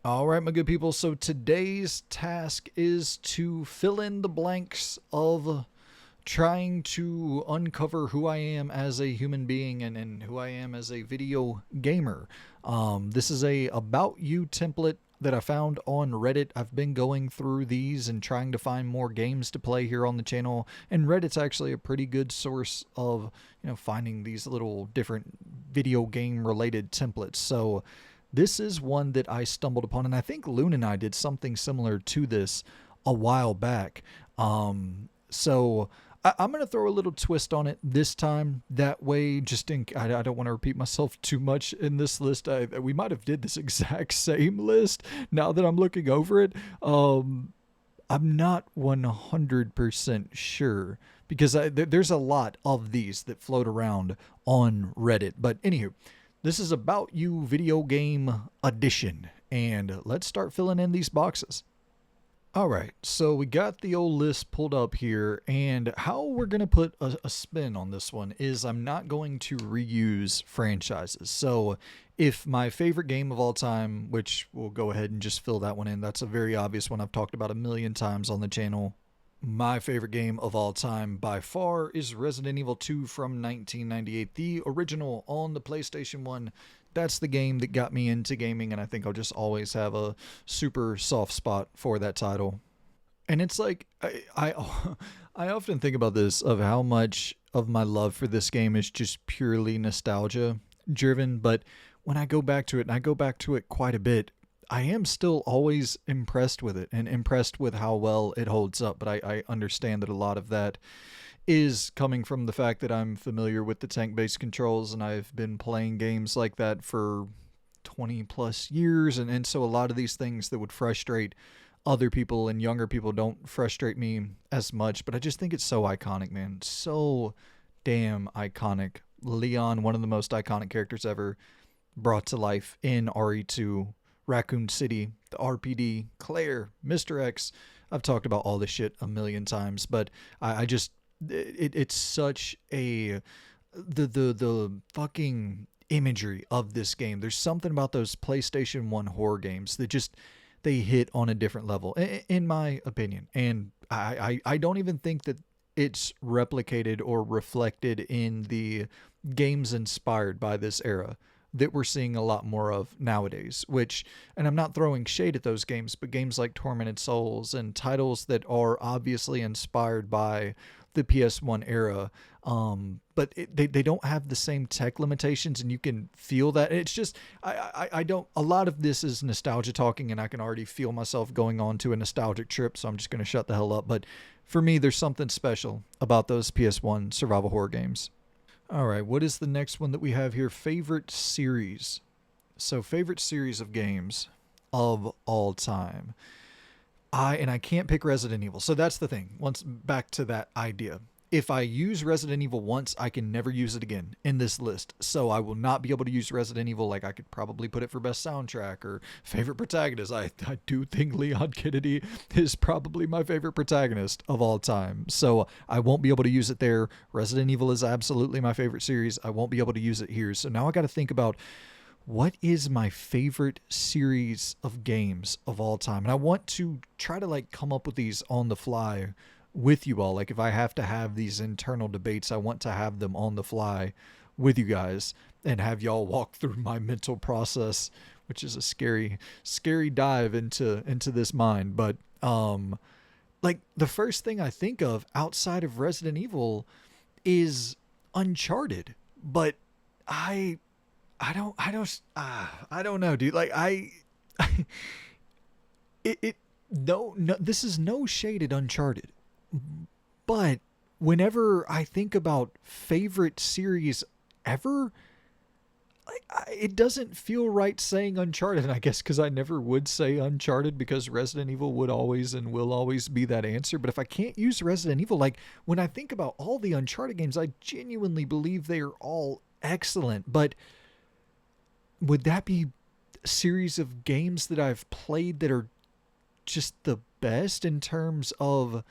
All right, my good people. So today's task is to fill in the blanks of trying to uncover who I am as a human being and who I am as a video gamer. This is a About You template that I found on Reddit. I've been going through these and trying to find more games to play here on the channel, and Reddit's actually a pretty good source of finding these little different video game related templates. So this is one that I stumbled upon, and I think Loon and I did something similar to this a while back. So I'm going to throw a little twist on it this time. That way, I don't want to repeat myself too much in this list. We might have did this exact same list now that I'm looking over it. I'm not 100% sure because there's a lot of these that float around on Reddit. But anywho, this is About You video game edition, and let's start filling in these boxes. All right, so we got the old list pulled up here, and how we're going to put a spin on this one is I'm not going to reuse franchises. So if my favorite game of all time, which we'll go ahead and just fill that one in, that's a very obvious one I've talked about a million times on the channel. My favorite game of all time by far is Resident Evil 2 from 1998, the original on the PlayStation 1. That's the game that got me into gaming, and I think I'll just always have a super soft spot for that title. And it's like I often think about this of how much of my love for this game is just purely nostalgia driven, but when I go back to it, and I go back to it quite a bit, I am still always impressed with it and impressed with how well it holds up. But I understand that a lot of that is coming from the fact that I'm familiar with the tank based controls and I've been playing games like that for 20 plus years. And so a lot of these things that would frustrate other people and younger people don't frustrate me as much. But I just think it's so iconic, man. So damn iconic. Leon, one of the most iconic characters ever, brought to life in RE2, Raccoon City, the RPD, Claire, Mr. X. I've talked about all this shit a million times, but I just it's such a the fucking imagery of this game. There's something about those PlayStation 1 horror games that just they hit on a different level in my opinion. And I don't even think that it's replicated or reflected in the games inspired by this era that we're seeing a lot more of nowadays, which, and I'm not throwing shade at those games, but games like Tormented Souls and titles that are obviously inspired by the PS1 era, but they don't have the same tech limitations, and you can feel that. It's just, I don't, a lot of this is nostalgia talking, and I can already feel myself going on to a nostalgic trip, so I'm just going to shut the hell up. But for me, there's something special about those PS1 survival horror games. All right, what is the next one that we have here? Favorite series. So, favorite series of games of all time. I can't pick Resident Evil. So that's the thing. Once back to that idea. If I use Resident Evil once, I can never use it again in this list. So I will not be able to use Resident Evil. Like, I could probably put it for best soundtrack or favorite protagonist. I do think Leon Kennedy is probably my favorite protagonist of all time. So I won't be able to use it there. Resident Evil is absolutely my favorite series. I won't be able to use it here. So now I got to think about what is my favorite series of games of all time. And I want to try to like come up with these on the fly with you all. Like if I have to have these internal debates, I want to have them on the fly with you guys and have y'all walk through my mental process, which is a scary dive into this mind. But like the first thing I think of outside of Resident Evil is Uncharted. But I I don't know, dude. Like it no, this is no shade at Uncharted. But whenever I think about favorite series ever, like it doesn't feel right saying Uncharted. And I guess because I never would say Uncharted because Resident Evil would always and will always be that answer. But if I can't use Resident Evil, like when I think about all the Uncharted games, I genuinely believe they are all excellent. But would that be a series of games that I've played that are just the best in terms of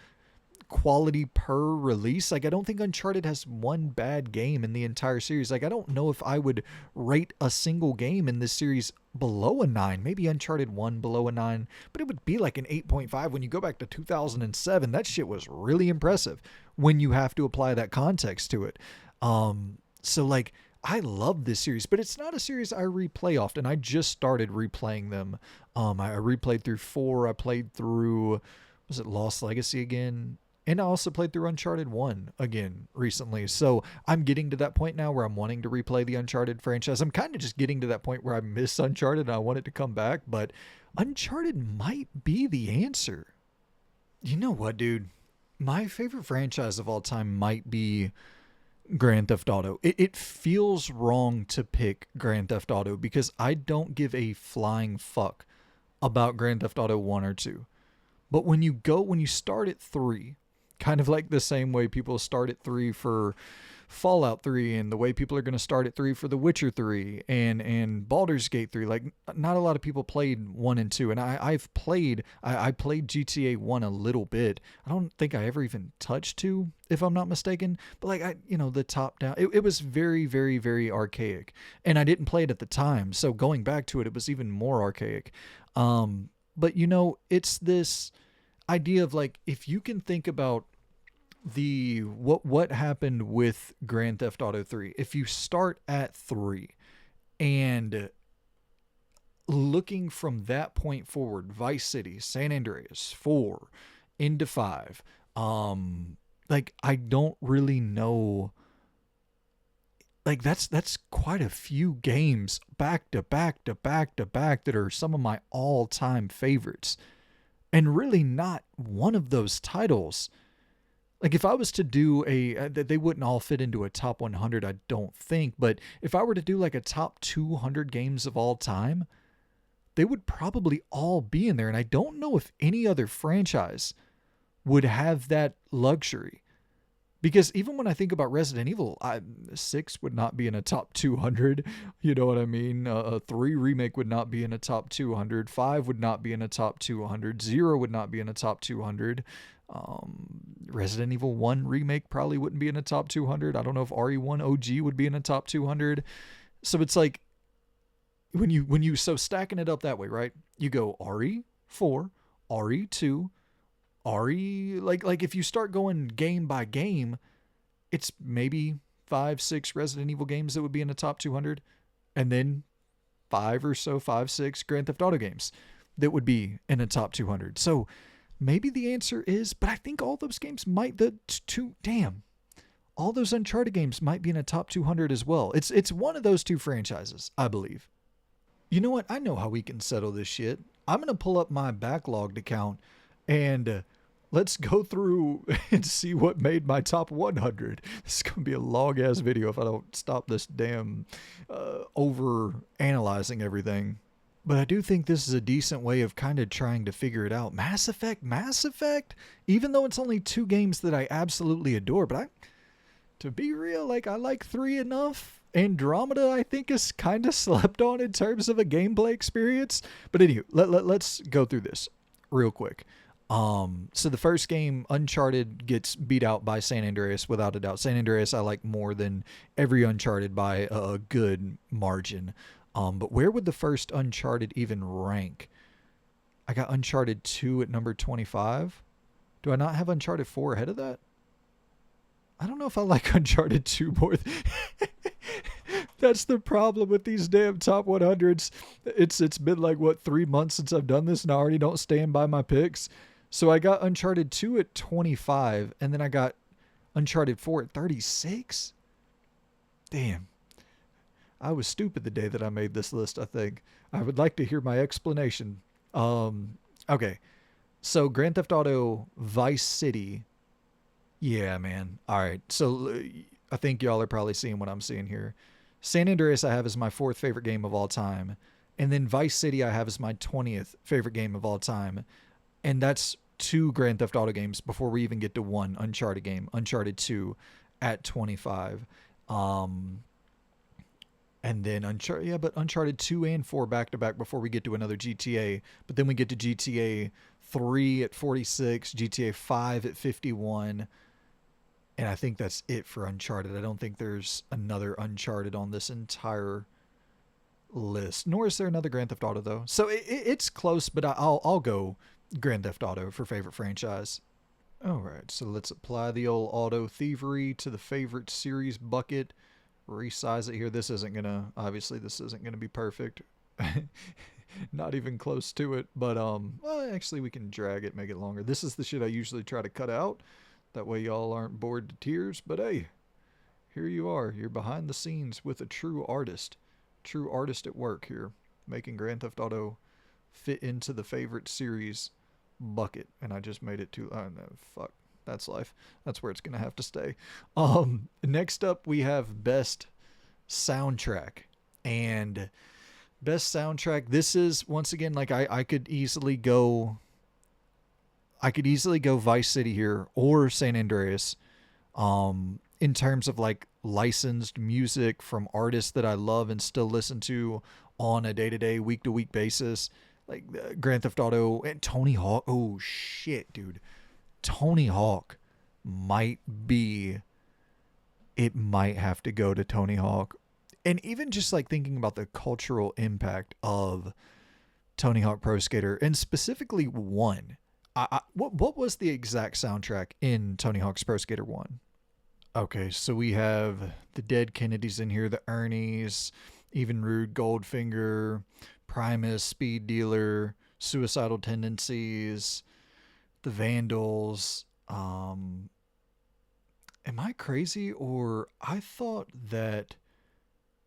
quality per release. Like, I don't think Uncharted has one bad game in the entire series. Like, I don't know if I would rate a single game in this series below a 9. Maybe Uncharted 1 below a 9, but it would be like an 8.5. When you go back to 2007, that shit was really impressive when you have to apply that context to it. So like, I love this series, but it's not a series I replay often. I just started replaying them. I replayed through 4. I played through, was it Lost Legacy again? And I also played through Uncharted 1 again recently. So I'm getting to that point now where I'm wanting to replay the Uncharted franchise. I'm kind of just getting to that point where I miss Uncharted and I want it to come back, but Uncharted might be the answer. You know what, dude? My favorite franchise of all time might be Grand Theft Auto. It feels wrong to pick Grand Theft Auto because I don't give a flying fuck about Grand Theft Auto 1 or 2. But when you start at 3, kind of like the same way people start at 3 for Fallout 3 and the way people are going to start at 3 for The Witcher 3 and Baldur's Gate 3, like not a lot of people played 1 and 2, and I played GTA 1 a little bit. I don't think I ever even touched 2 if I'm not mistaken, but like the top down, it was very, very, very archaic, and I didn't play it at the time, so going back to it, it was even more archaic. But it's this idea of like, if you can think about what happened with Grand Theft Auto 3, if you start at 3 and looking from that point forward, Vice City, San Andreas, 4 into 5, like I don't really know, like that's quite a few games back to back to back to back that are some of my all-time favorites, and really not one of those titles. Like if I was to do they wouldn't all fit into a top 100, I don't think. But if I were to do like a top 200 games of all time, they would probably all be in there. And I don't know if any other franchise would have that luxury. Because even when I think about Resident Evil, 6 would not be in a top 200. You know what I mean? 3 remake would not be in a top 200. 5 would not be in a top 200. 0 would not be in a top 200. Resident Evil 1 remake probably wouldn't be in a top 200. I don't know if RE1 OG would be in a top 200. So it's like so stacking it up that way, right? You go RE4, RE2, RE, like if you start going game by game, it's maybe 5-6 Resident Evil games that would be in the top 200, and then 5-6 Grand Theft Auto games that would be in the top 200. So maybe the answer is, but I think all those games all those Uncharted games might be in a top 200 as well. It's one of those two franchises, I believe. You know what? I know how we can settle this shit. I'm going to pull up my backlog to count, and let's go through and see what made my top 100. This is going to be a long-ass video if I don't stop this damn over-analyzing everything. But I do think this is a decent way of kind of trying to figure it out. Mass Effect, even though it's only 2 games that I absolutely adore, but to be real, like I like 3 enough. Andromeda, I think, is kind of slept on in terms of a gameplay experience. But anyway, let's go through this real quick. So the first game, Uncharted, gets beat out by San Andreas without a doubt. San Andreas I like more than every Uncharted by a good margin. But where would the first Uncharted even rank? I got Uncharted 2 at number 25. Do I not have Uncharted 4 ahead of that? I don't know if I like Uncharted 2 more. That's the problem with these damn top 100s. It's been like, 3 months since I've done this, and I already don't stand by my picks. So I got Uncharted 2 at 25, and then I got Uncharted 4 at 36. Damn. I was stupid the day that I made this list, I think. I would like to hear my explanation. Okay. So Grand Theft Auto Vice City. Yeah, man. All right. So I think y'all are probably seeing what I'm seeing here. San Andreas I have as my 4th favorite game of all time. And then Vice City I have as my 20th favorite game of all time. And that's 2 Grand Theft Auto games before we even get to 1 Uncharted game. Uncharted 2 at 25. And then Uncharted 2 and 4 back to back before we get to another GTA. But then we get to GTA 3 at 46, GTA 5 at 51, and I think that's it for Uncharted. I don't think there's another Uncharted on this entire list. Nor is there another Grand Theft Auto though. So it's close, but I'll go Grand Theft Auto for favorite franchise. All right, so let's apply the old auto thievery to the favorite series bucket. Resize it here. This isn't gonna be perfect. Not even close to it, but well, actually we can drag it, make it longer. This is the shit I usually try to cut out. That way y'all aren't bored to tears. But hey, here you are. You're behind the scenes with a true artist. True artist at work here, making Grand Theft Auto fit into the favorite series bucket. And I just made it too. Oh no, fuck. That's life. That's where it's gonna have to stay. Next up we have best soundtrack. And best soundtrack, this is once again like I could easily go Vice City here or San Andreas. In terms of like licensed music from artists that I love and still listen to on a day-to-day, week-to-week basis, like Grand Theft Auto and Tony Hawk. Oh shit, dude. Tony Hawk might be it might have to go to Tony Hawk. And even just like thinking about the cultural impact of Tony Hawk Pro Skater and specifically 1. What was the exact soundtrack in Tony Hawk's Pro Skater 1? Okay, so we have the Dead Kennedys in here, the Ernies, Even Rude, Goldfinger, Primus, Speed Dealer, Suicidal Tendencies, the Vandals. Am I crazy, or I thought that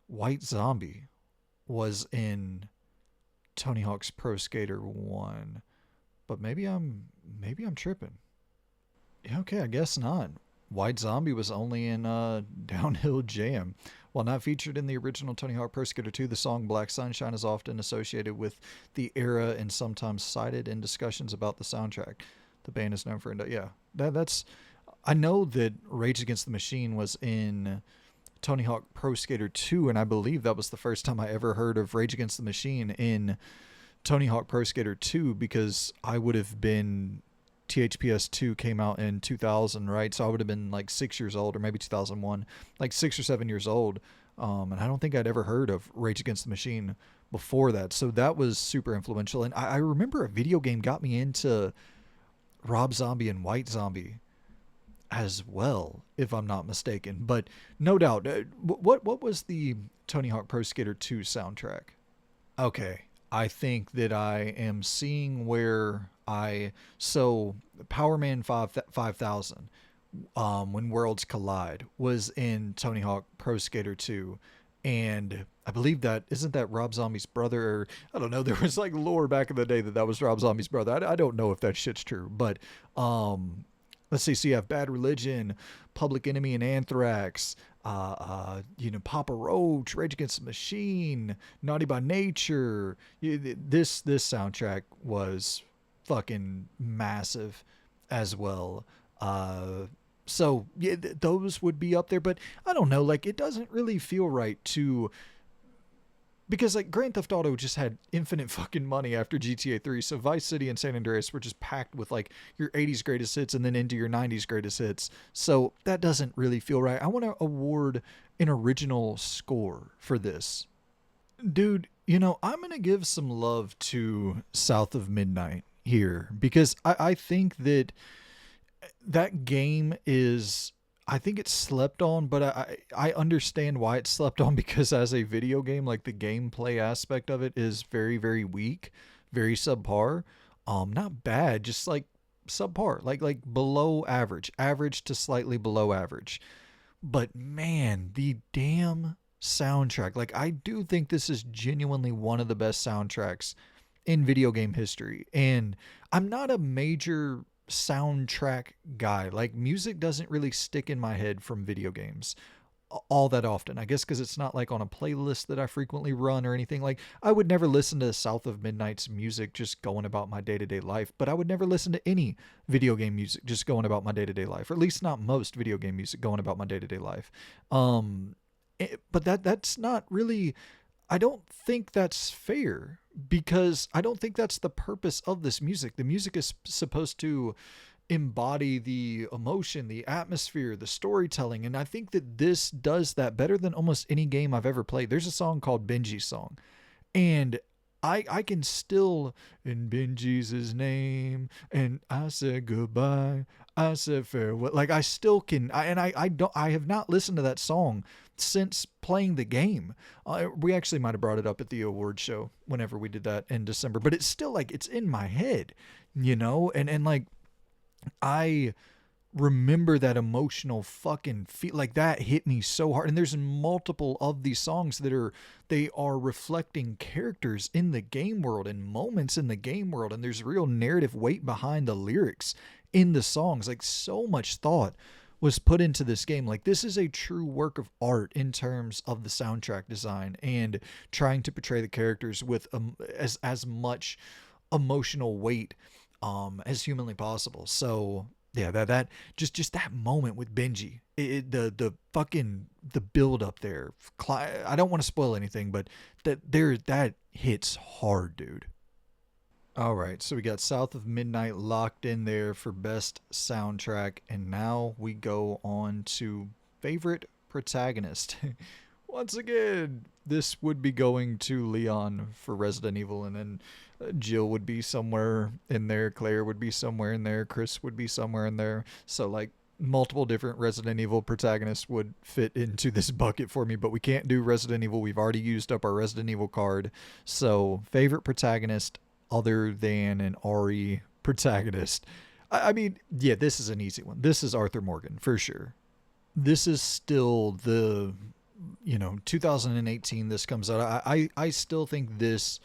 White Zombie was in Tony Hawk's Pro Skater 1, but maybe I'm tripping. Yeah, okay, I guess not. White Zombie was only in Downhill Jam. While not featured in the original Tony Hawk Pro Skater 2, the song Black Sunshine is often associated with the era and sometimes cited in discussions about the soundtrack. The band is known for that's I know that Rage Against the Machine was in Tony Hawk Pro Skater 2, and I believe that was the first time I ever heard of Rage Against the Machine in Tony Hawk Pro Skater 2, because I would have been THPS 2 came out in 2000, right? So I would have been like 6 years old, or maybe 2001, like 6 or 7 years old. And I don't think I'd ever heard of Rage Against the Machine before that. So that was super influential. And I remember a video game got me into Rob Zombie and White Zombie as well, if I'm not mistaken. But no doubt, what was the Tony Hawk Pro Skater 2 soundtrack? Okay, I think that I am seeing where so Power Man 5000, When Worlds Collide, was in Tony Hawk Pro Skater 2, and I believe that isn't that Rob Zombie's brother, or I don't know, there was like lore back in the day that was Rob Zombie's brother. I don't know if that shit's true, but let's see. So you have Bad Religion, Public Enemy, and Anthrax. Papa Roach, Rage Against the Machine, Naughty by Nature. This soundtrack was fucking massive as well. So yeah, those would be up there, but I don't know. Like, it doesn't really feel right to. Because like Grand Theft Auto just had infinite fucking money after GTA 3, so Vice City and San Andreas were just packed with like your 80s greatest hits and then into your 90s greatest hits. So that doesn't really feel right. I want to award an original score for this. Dude, I'm going to give some love to South of Midnight here, because I think that game is, I think it's slept on, but I understand why it's slept on, because as a video game, like the gameplay aspect of it is very, very weak, very subpar. Not bad, just like subpar, like below average to slightly below average. But man, the damn soundtrack, like I do think this is genuinely one of the best soundtracks in video game history. And I'm not a major soundtrack guy. Like, music doesn't really stick in my head from video games all that often, I guess, because it's not like on a playlist that I frequently run or anything. Like, I would never listen to South of Midnight's music just going about my day-to-day life, but I would never listen to any video game music just going about my day-to-day life, or at least not most video game music going about my day-to-day life. But that's not really I don't think that's fair because I don't think that's the purpose of this music. The music is supposed to embody the emotion, the atmosphere, the storytelling, and I think that this does that better than almost any game I've ever played. There's a song called Benji's Song, and I can still in Benji's name, and I said goodbye, I said farewell. Like I still can, I don't, I have not listened to that song since playing the game. We actually might have brought it up at the award show whenever we did that in December, but it's still like it's in my head, and like I remember that emotional fucking feel like that hit me so hard. And there's multiple of these songs that they are reflecting characters in the game world and moments in the game world, and there's real narrative weight behind the lyrics in the songs. Like so much thought was put into this game. Like this is a true work of art in terms of the soundtrack design and trying to portray the characters with as much emotional weight as humanly possible. So yeah, that just that moment with Benji, the fucking the build up there. I don't want to spoil anything, but that hits hard, dude. All right, so we got South of Midnight locked in there for best soundtrack, and now we go on to favorite protagonist. Once again, this would be going to Leon for Resident Evil, and then Jill would be somewhere in there, Claire would be somewhere in there, Chris would be somewhere in there. So, like, multiple different Resident Evil protagonists would fit into this bucket for me, but we can't do Resident Evil. We've already used up our Resident Evil card. So, favorite protagonist other than an RE protagonist. I mean, yeah, this is an easy one. This is Arthur Morgan for sure. This is still the 2018 this comes out. I still think this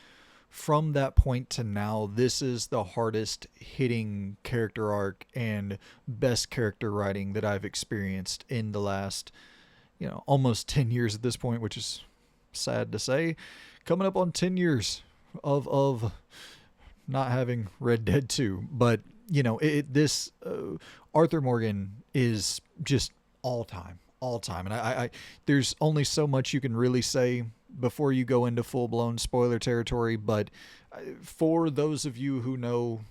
from that point to now, this is the hardest hitting character arc and best character writing that I've experienced in the last almost 10 years at this point, which is sad to say, coming up on 10 years of not having Red Dead 2. But this Arthur Morgan is just all time. And I there's only so much you can really say before you go into full blown spoiler territory. But for those of you who know,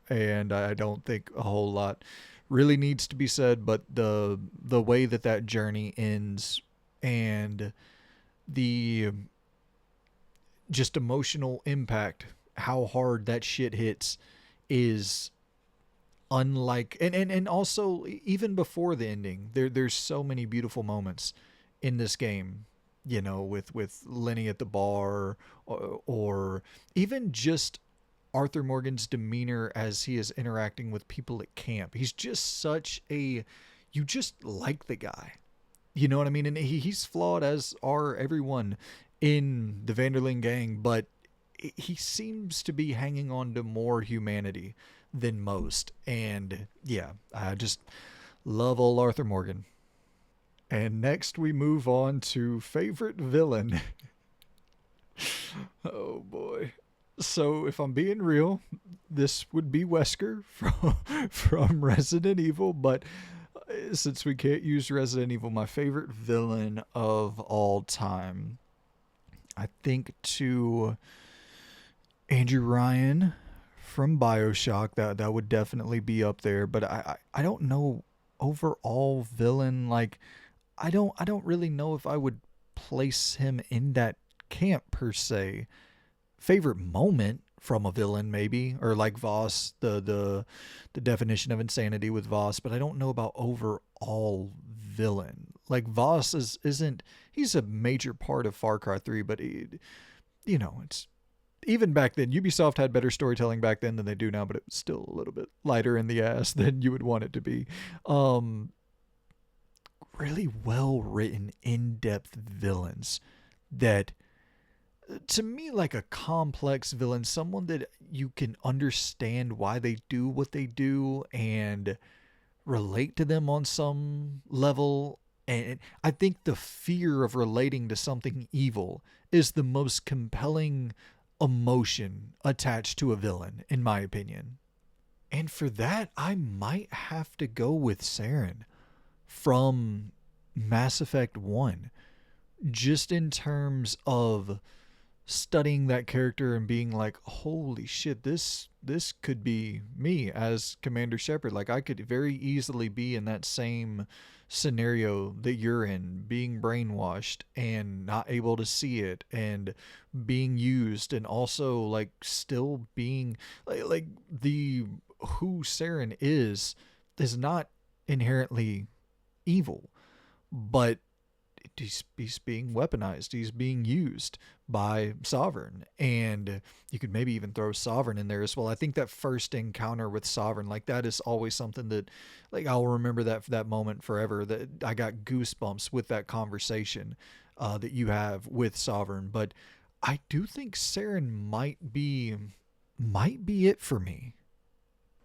and I don't think a whole lot really needs to be said. But the way that journey ends and the just emotional impact, how hard that shit hits, is unlike, and also even before the ending there's so many beautiful moments in this game, with Lenny at the bar, or even just Arthur Morgan's demeanor as he is interacting with people at camp. He's just such a, you just like the guy, you know what I mean? And he's flawed, as are everyone in the Vanderlyn gang, but he seems to be hanging on to more humanity than most. And yeah, I just love old Arthur Morgan. And next we move on to favorite villain. Oh boy. So if I'm being real, this would be Wesker from Resident Evil, but since we can't use Resident Evil, my favorite villain of all time, I think to Andrew Ryan from BioShock. That would definitely be up there, but I don't know overall villain. Like I don't really know if I would place him in that camp per se. Favorite moment from a villain maybe, or like Voss, the definition of insanity with Voss, but I don't know about overall villain. Like Voss isn't he's a major part of Far Cry 3, but it's even back then, Ubisoft had better storytelling back then than they do now, but it was still a little bit lighter in the ass than you would want it to be. Really well written, in-depth villains that, to me, like a complex villain, someone that you can understand why they do what they do and relate to them on some level. And I think the fear of relating to something evil is the most compelling emotion attached to a villain, in my opinion. And for that, I might have to go with Saren from Mass Effect 1. just in terms of studying that character and being like, holy shit, this could be me as Commander Shepard. Like, I could very easily be in that same scenario that you're in, being brainwashed and not able to see it, and being used, and also like still being like the who Saren is not inherently evil, but he's being weaponized. He's being used by Sovereign, and you could maybe even throw Sovereign in there as well. I think that first encounter with Sovereign, like that is always something that, like, I'll remember that moment forever. That I got goosebumps with that conversation that you have with Sovereign. But I do think Saren might be it for me.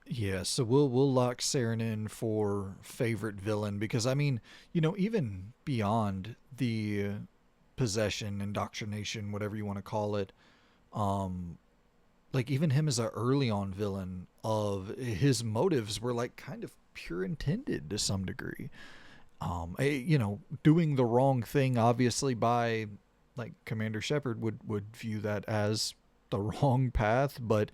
Yeah, so we'll lock Saren in for favorite villain, because I mean, even beyond the possession, indoctrination, whatever you want to call it, um, like even him as a early on villain, of his motives were like kind of pure intended to some degree. Doing the wrong thing, obviously, by like Commander Shepard would view that as the wrong path, but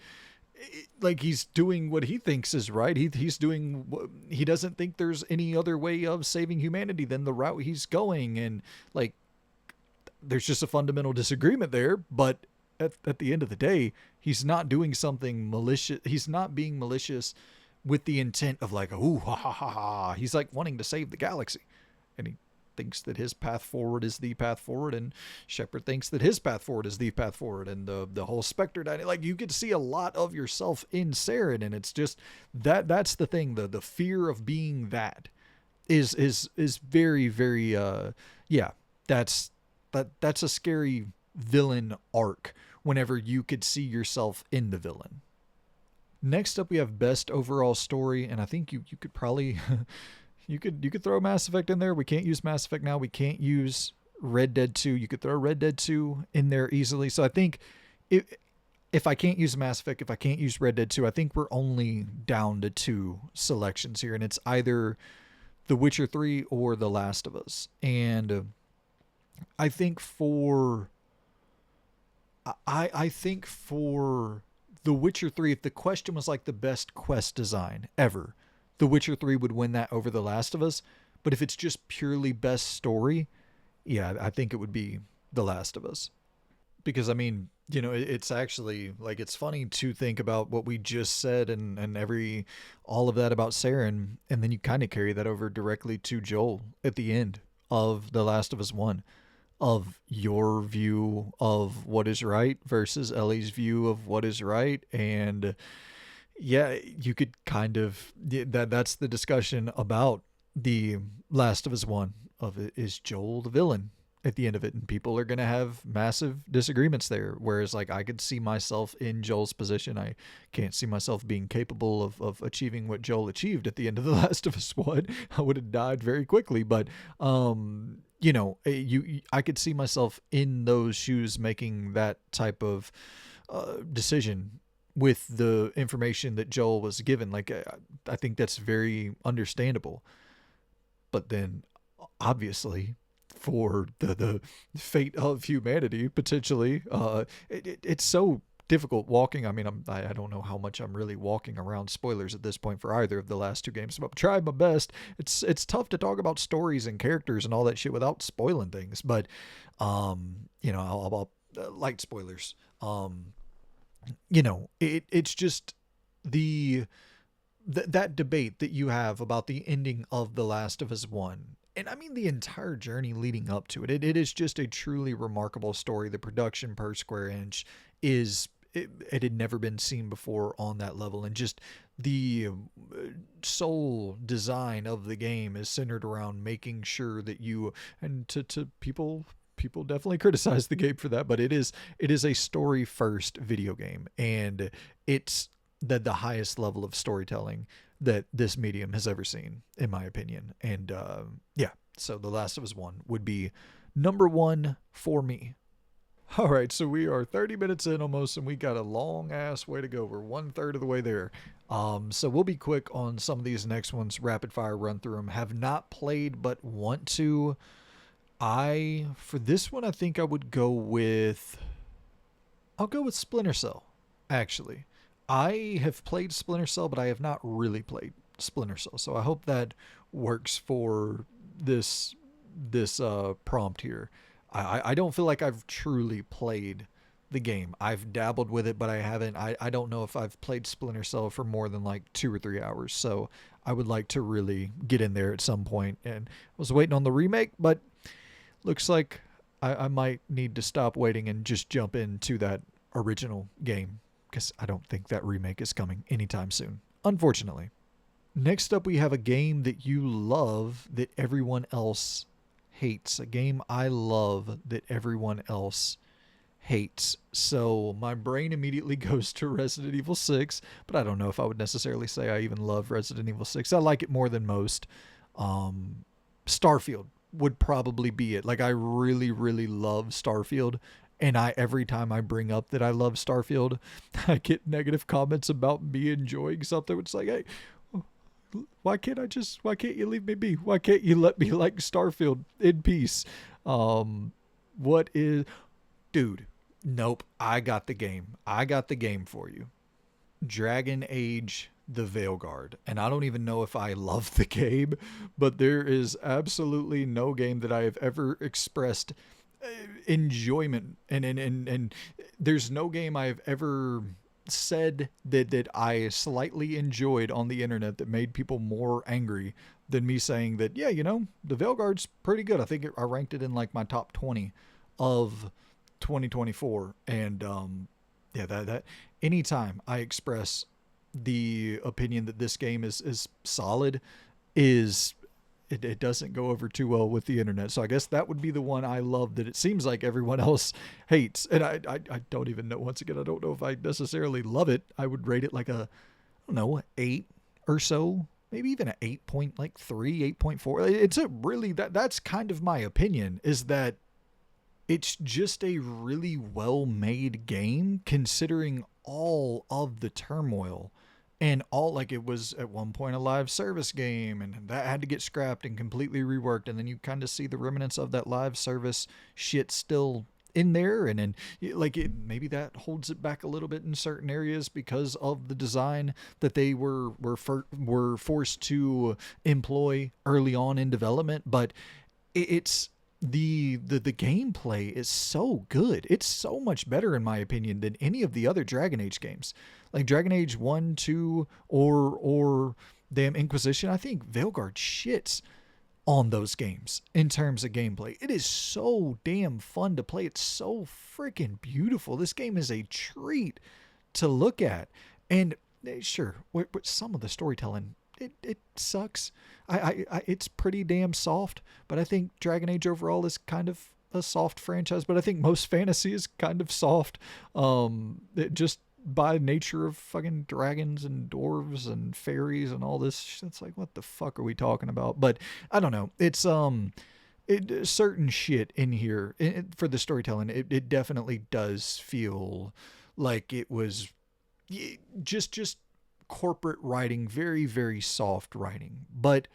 like he's doing what he thinks is right. He's doing he doesn't think there's any other way of saving humanity than the route he's going, and like there's just a fundamental disagreement there. But at the end of the day, he's not doing something malicious. He's not being malicious with the intent of like, ooh, ha ha ha ha. He's like wanting to save the galaxy, and he thinks that his path forward is the path forward, and Shepard thinks that his path forward is the path forward, and the whole Spectre dynamic. Like, you could see a lot of yourself in Saren, and it's just that's the thing. The fear of being that is very, very yeah. That's a scary villain arc whenever you could see yourself in the villain. Next up, we have best overall story, and I think you could probably you could throw Mass Effect in there. We can't use Mass Effect now. We can't use Red Dead 2. You could throw Red Dead 2 in there easily. So I think if I can't use Mass Effect, if I can't use Red Dead 2, I think we're only down to two selections here, and it's either The Witcher 3 or The Last of Us. And I think for I think for The Witcher 3, if the question was like the best quest design ever, The Witcher 3 would win that over The Last of Us. But if it's just purely best story, yeah, I think it would be The Last of Us. Because I mean, it's actually like, it's funny to think about what we just said, and all of that about Saren, and then you kind of carry that over directly to Joel at the end of The Last of Us 1, of your view of what is right versus Ellie's view of what is right. And yeah, you could kind of, that's the discussion about the Last of Us 1, of it is Joel the villain at the end of it, and people are going to have massive disagreements there. Whereas like I could see myself in Joel's position. I can't see myself being capable of achieving what Joel achieved at the end of The Last of Us 1. I would have died very quickly. But I could see myself in those shoes making that type of decision with the information that Joel was given. Like, I think that's very understandable. But then, obviously, for the fate of humanity, potentially, it's so difficult walking. I mean, I don't know how much I'm really walking around spoilers at this point for either of the last two games. But I've tried my best. It's tough to talk about stories and characters and all that shit without spoiling things. But I'll light spoilers. It's just that debate that you have about the ending of The Last of Us 1. And I mean, the entire journey leading up to it. It is just a truly remarkable story. The production per square inch it had never been seen before on that level. And just the sole design of the game is centered around making sure that you, and to people definitely criticize the game for that, but it is a story first video game, and it's the highest level of storytelling that this medium has ever seen, in my opinion. And yeah, so The Last of Us 1 would be number one for me. All right, so we are 30 minutes in almost, and we got a long ass way to go. We're 1/3 of the way there. So we'll be quick on some of these next ones, rapid fire run through them. Have not played but want to. For this one, I think I would go with, I'll go with Splinter Cell, actually. I have played Splinter Cell, but I have not really played Splinter Cell. So I hope that works for this prompt here. I don't feel like I've truly played the game. I've dabbled with it, but I haven't. I don't know if I've played Splinter Cell for more than like 2 or 3 hours. So I would like to really get in there at some point. And I was waiting on the remake, but looks like I might need to stop waiting and just jump into that original game because I don't think that remake is coming anytime soon, unfortunately. Next up, we have a game that you love that everyone else hates. A game I love that everyone else hates. So my brain immediately goes to Resident Evil 6, but I don't know if I would necessarily say I even love Resident Evil 6. I like it more than most. Starfield would probably be it. Like I really, really love Starfield. And every time I bring up that I love Starfield, I get negative comments about me enjoying something. It's like, hey, why can't you leave me be? Why can't you let me like Starfield in peace? What is, dude, nope, I got the game. I got the game for you. Dragon Age the Veilguard. And I don't even know if I love the game, but there is absolutely no game that I have ever expressed enjoyment and there's no game I've ever said that I slightly enjoyed on the internet that made people more angry than me saying that, yeah, the Veilguard's pretty good. I think I ranked it in like my top 20 of 2024. And yeah, that anytime I express the opinion that this game is solid, is it doesn't go over too well with the internet. So I guess that would be the one I love that it seems like everyone else hates. And I don't even know, once again, I don't know if I necessarily love it. I would rate it like a, I don't know, 8 or so, maybe even an 8.3, 8.4. It's a really, that's kind of my opinion, is that it's just a really well made game considering all of the turmoil and all, like, it was at one point a live service game and that had to get scrapped and completely reworked, and then you kind of see the remnants of that live service shit still in there, and then like maybe that holds it back a little bit in certain areas because of the design that they were forced to employ early on in development. But it's the gameplay is so good. It's so much better in my opinion than any of the other Dragon Age games. Like Dragon Age 1, 2, or damn Inquisition. I think Veilguard shits on those games in terms of gameplay. It is so damn fun to play. It's so freaking beautiful. This game is a treat to look at. And sure, some of the storytelling, it sucks. It's pretty damn soft, but I think Dragon Age overall is kind of a soft franchise, but I think most fantasy is kind of soft. It just by nature of fucking dragons and dwarves and fairies and all this. It's like, what the fuck are we talking about? But I don't know. It's certain shit in here for the storytelling. It definitely does feel like it was just corporate writing, very, very soft writing. But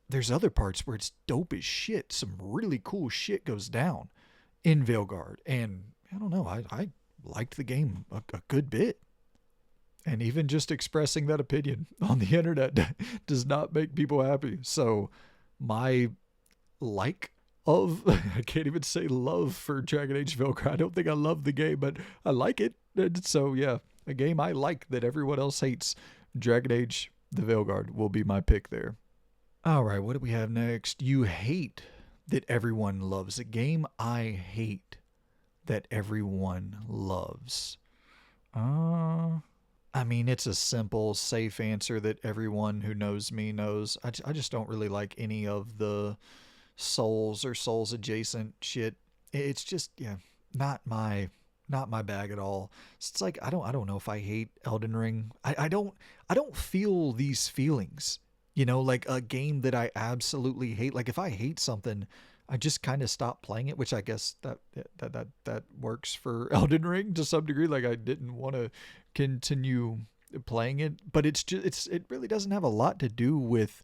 there's other parts where it's dope as shit. Some really cool shit goes down in Veilguard. And I don't know, I liked the game a good bit. And even just expressing that opinion on the internet does not make people happy. So my like of, I can't even say love for Dragon Age Veilguard. I don't think I love the game, but I like it. And so yeah, a game I like that everyone else hates, Dragon Age the Veilguard will be my pick there. All right, what do we have next? You hate that everyone loves. A game I hate that everyone loves. I mean, it's a simple, safe answer that everyone who knows me knows. I just don't really like any of the Souls or Souls adjacent shit. It's just, yeah, not my bag at all. It's like I don't know if I hate Elden Ring. I don't feel these feelings. Like a game that I absolutely hate. Like if I hate something, I just kind of stop playing it, which I guess that works for Elden Ring to some degree. Like I didn't want to continue playing it, but it really doesn't have a lot to do with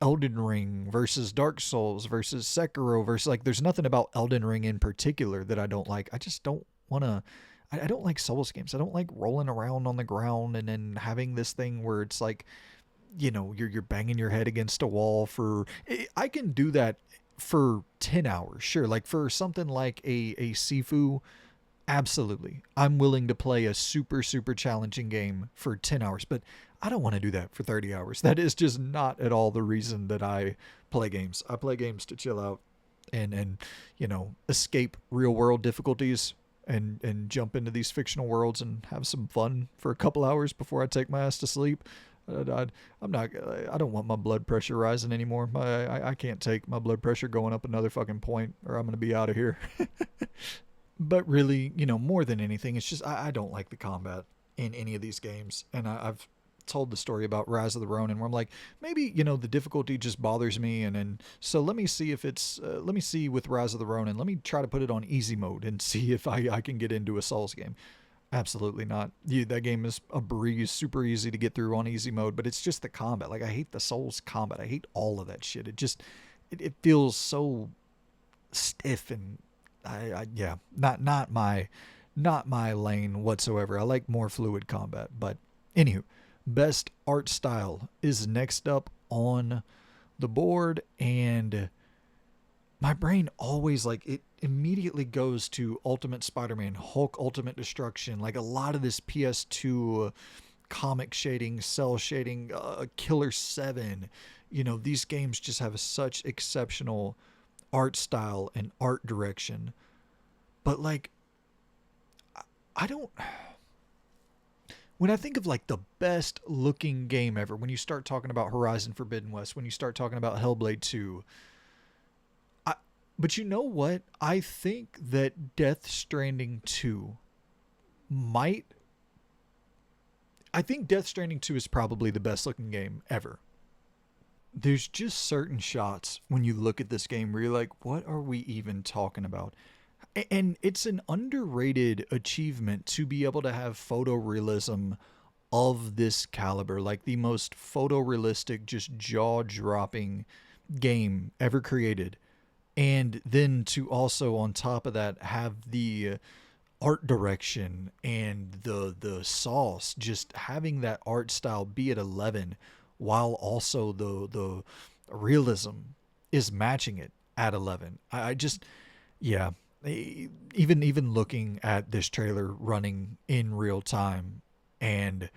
Elden Ring versus Dark Souls versus Sekiro versus, like, there's nothing about Elden Ring in particular that I don't like. I just don't want to. I don't like Souls games. I don't like rolling around on the ground and then having this thing where it's like, you're banging your head against a wall for. I can do that for 10 hours, sure. Like for something like a Sifu, absolutely. I'm willing to play a super, super challenging game for 10 hours, but I don't want to do that for 30 hours. That is just not at all the reason that I play games. I play games to chill out and escape real world difficulties and jump into these fictional worlds and have some fun for a couple hours before I take my ass to sleep. I'm not. I don't want my blood pressure rising anymore. I can't take my blood pressure going up another fucking point, or I'm gonna be out of here. But really, more than anything, it's just I don't like the combat in any of these games. And I've told the story about Rise of the Ronin where I'm like, maybe, the difficulty just bothers me. And then, so let me see if let me see with Rise of the Ronin, let me try to put it on easy mode and see if I can get into a Souls game. Absolutely not. That game is a breeze, super easy to get through on easy mode, but it's just the combat. Like, I hate the Souls combat. I hate all of that shit. It feels so stiff and yeah, not my lane whatsoever. I like more fluid combat. But anywho, best art style is next up on the board, and my brain always, like, it immediately goes to Ultimate Spider-Man, Hulk Ultimate Destruction, like a lot of this PS2 comic shading, cell shading, Killer 7. These games just have such exceptional art style and art direction. But like, I don't. When I think of like the best looking game ever, when you start talking about Horizon Forbidden West, when you start talking about Hellblade 2, but you know what? I think that Death Stranding 2 might. I think Death Stranding 2 is probably the best looking game ever. There's just certain shots when you look at this game where you're like, what are we even talking about? And it's an underrated achievement to be able to have photorealism of this caliber, like the most photorealistic, just jaw-dropping game ever created. And then to also, on top of that, have the art direction and the sauce, just having that art style be at 11 while also the realism is matching it at 11. I just, yeah, even looking at this trailer running in real time, and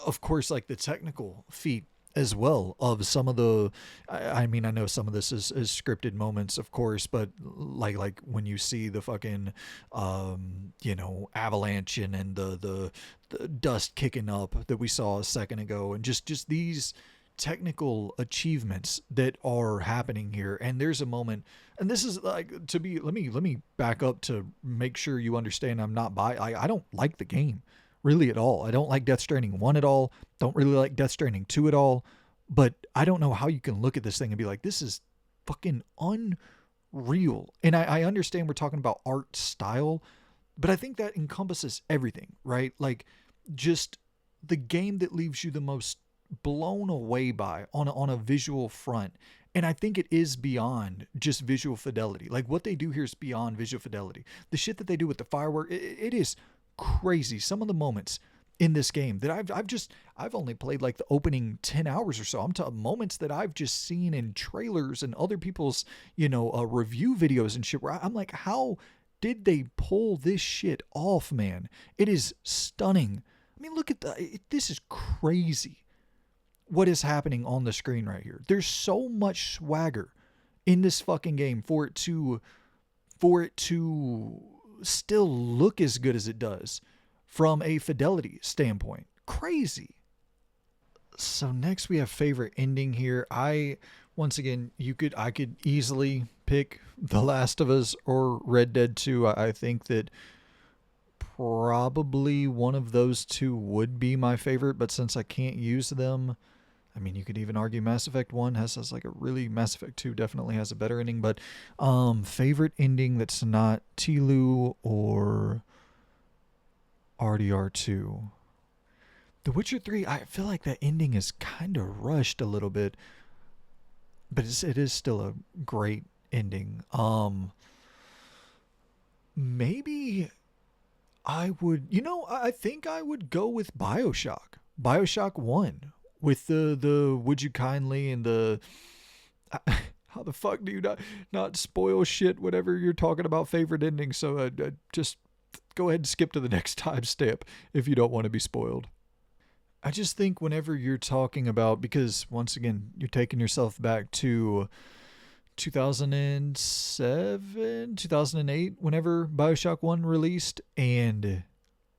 of course, like the technical feat as well of some of the, I mean, I know some of this is scripted moments, of course, but like when you see the fucking avalanche and the dust kicking up that we saw a second ago, and just these technical achievements that are happening here. And there's a moment, and this is like, to be, let me back up to make sure you understand I'm not I don't like the game really at all. I don't like Death Stranding 1 at all. Don't really like Death Stranding 2 at all. But I don't know how you can look at this thing and be like, this is fucking unreal. And I understand we're talking about art style, but I think that encompasses everything, right? Like, just the game that leaves you the most blown away by on a visual front. And I think it is beyond just visual fidelity. Like, what they do here is beyond visual fidelity. The shit that they do with the firework, it is crazy. Some of the moments in this game that I've only played like the opening 10 hours or so. I'm talking moments that I've just seen in trailers and other people's, review videos and shit, where I'm like, how did they pull this shit off, man? It is stunning. I mean, look at this is crazy what is happening on the screen right here. There's so much swagger in this fucking game for it to still look as good as it does from a fidelity standpoint. Crazy. So next we have favorite ending here. Once again, I could easily pick The Last of Us or Red Dead 2. I think that probably one of those two would be my favorite, but since I can't use them, I mean, you could even argue Mass Effect 1 has like a really, Mass Effect 2 definitely has a better ending, but favorite ending that's not Tilu or RDR2. The Witcher 3, I feel like that ending is kind of rushed a little bit. but it is still a great ending. Maybe I would, I think I would go with BioShock. BioShock 1 with the would you kindly and the how the fuck do you not spoil shit whatever you're talking about favorite endings, so just go ahead and skip to the next timestamp if you don't want to be spoiled. I just think whenever you're talking about, because once again, you're taking yourself back to 2007, 2008, whenever Bioshock 1 released, and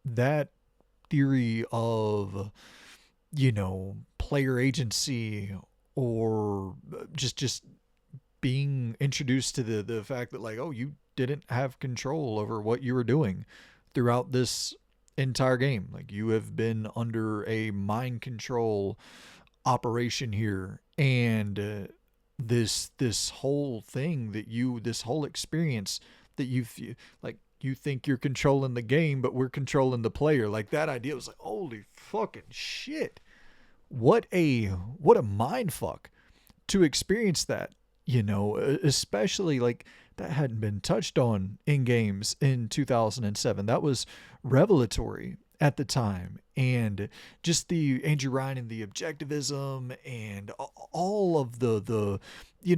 that theory of, player agency or just being introduced to the fact that, like, oh, you didn't have control over what you were doing throughout this entire game. Like, you have been under a mind control operation here, and this whole thing that you this whole experience that like you think you're controlling the game, but we're controlling the player. Like, that idea was like, holy fucking shit, what a mind fuck to experience that, especially like that hadn't been touched on in games in 2007. That was revelatory at the time. And just the Andrew Ryan and the objectivism and all of the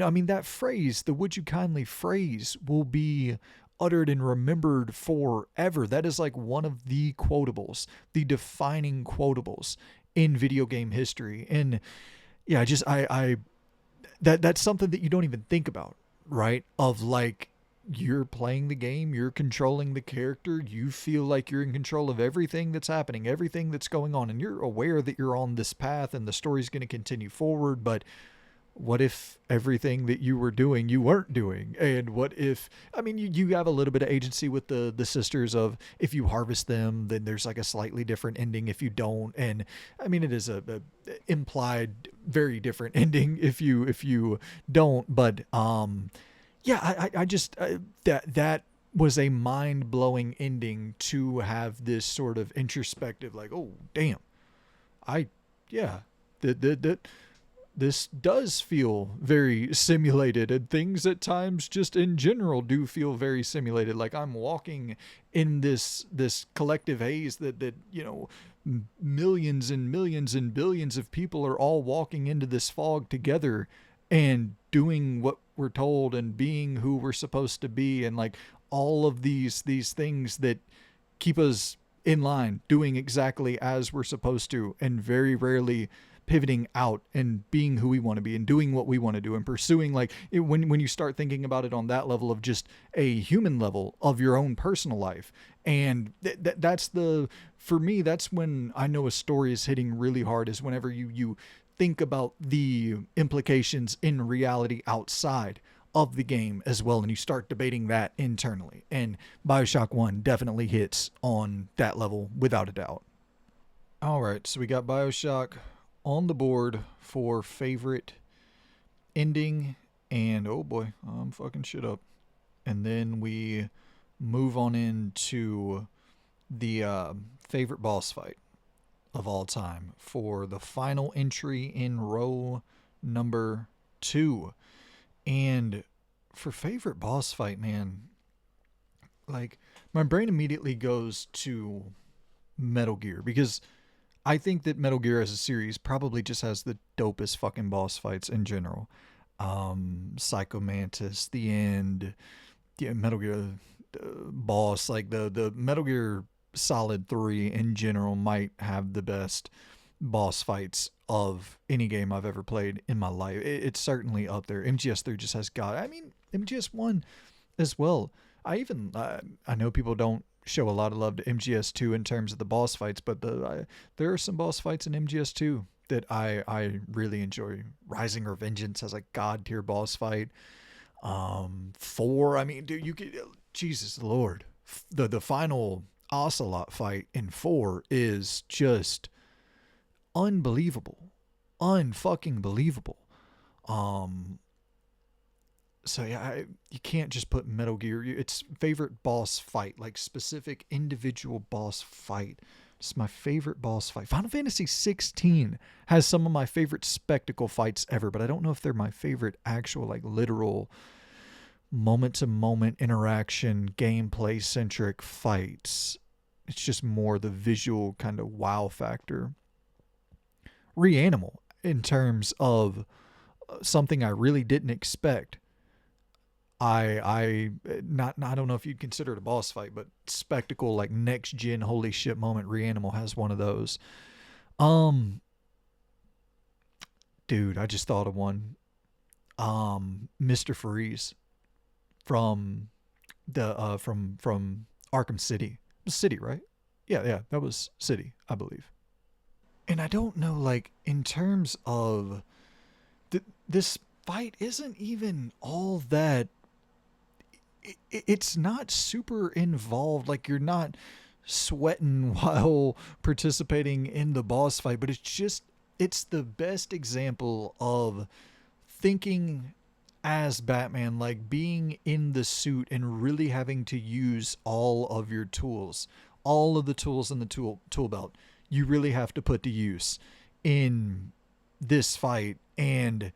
I mean, that phrase, the would you kindly phrase, will be uttered and remembered forever. That is like one of the quotables, the defining quotables in video game history. And yeah, I that's something that you don't even think about, right? Of like, you're playing the game, you're controlling the character, you feel like you're in control of everything that's happening, everything that's going on, and you're aware that you're on this path and the story's going to continue forward. But what if everything that you were doing you weren't doing? And what if, I mean, you have a little bit of agency with the sisters of, if you harvest them, then there's like a slightly different ending if you don't. And I mean, it is a implied very different ending if you don't. But yeah, I just that was a mind-blowing ending, to have this sort of introspective, like, oh damn, I yeah, that this does feel very simulated, and things at times just in general do feel very simulated. Like, I'm walking in this collective haze that millions and millions and billions of people are all walking into this fog together and doing what we're told and being who we're supposed to be, and like all of these things that keep us in line, doing exactly as we're supposed to, and very rarely pivoting out and being who we want to be and doing what we want to do and pursuing, like when you start thinking about it on that level of just a human level of your own personal life. And that's for me, that's when I know a story is hitting really hard, is whenever you think about the implications in reality outside of the game as well, and you start debating that internally. And Bioshock 1 definitely hits on that level without a doubt. All right, so we got Bioshock on the board for favorite ending, and oh boy, I'm fucking shit up. And then we move on into the favorite boss fight of all time for the final entry in row number 2. And for favorite boss fight, man, like, my brain immediately goes to Metal Gear, because I think that Metal Gear as a series probably just has the dopest fucking boss fights in general. Psycho Mantis, the end, yeah, Metal Gear boss, like the Metal Gear Solid 3 in general might have the best boss fights of any game I've ever played in my life. It's certainly up there. MGS3 just has got, I mean, MGS1 as well. I know people don't show a lot of love to MGS2 in terms of the boss fights, but there are some boss fights in MGS2 that I really enjoy. Rising Revengeance has a god tier boss fight. 4, I mean, dude, you could, Jesus Lord, the final Ocelot fight in 4 is just unbelievable, unfucking believable. So yeah, you can't just put Metal Gear. It's favorite boss fight, like specific individual boss fight It's my favorite boss fight. Final Fantasy 16 has some of my favorite spectacle fights ever, but I don't know if they're my favorite actual, like, literal moment to moment interaction, gameplay centric fights. It's just more the visual kind of wow factor. Reanimal, in terms of something I really didn't expect. I don't know if you'd consider it a boss fight, but spectacle, like next gen holy shit moment. Reanimal has one of those. Um, Dude, I just thought of one. Mr. Freeze from from Arkham City. City, right? Yeah, yeah, that was City, I believe. And I don't know, like, in terms of this fight isn't even all that. It's not super involved. Like, you're not sweating while participating in the boss fight, but it's the best example of thinking as Batman, like being in the suit and really having to use all of your tools, all of the tools in the tool belt. You really have to put to use in this fight. And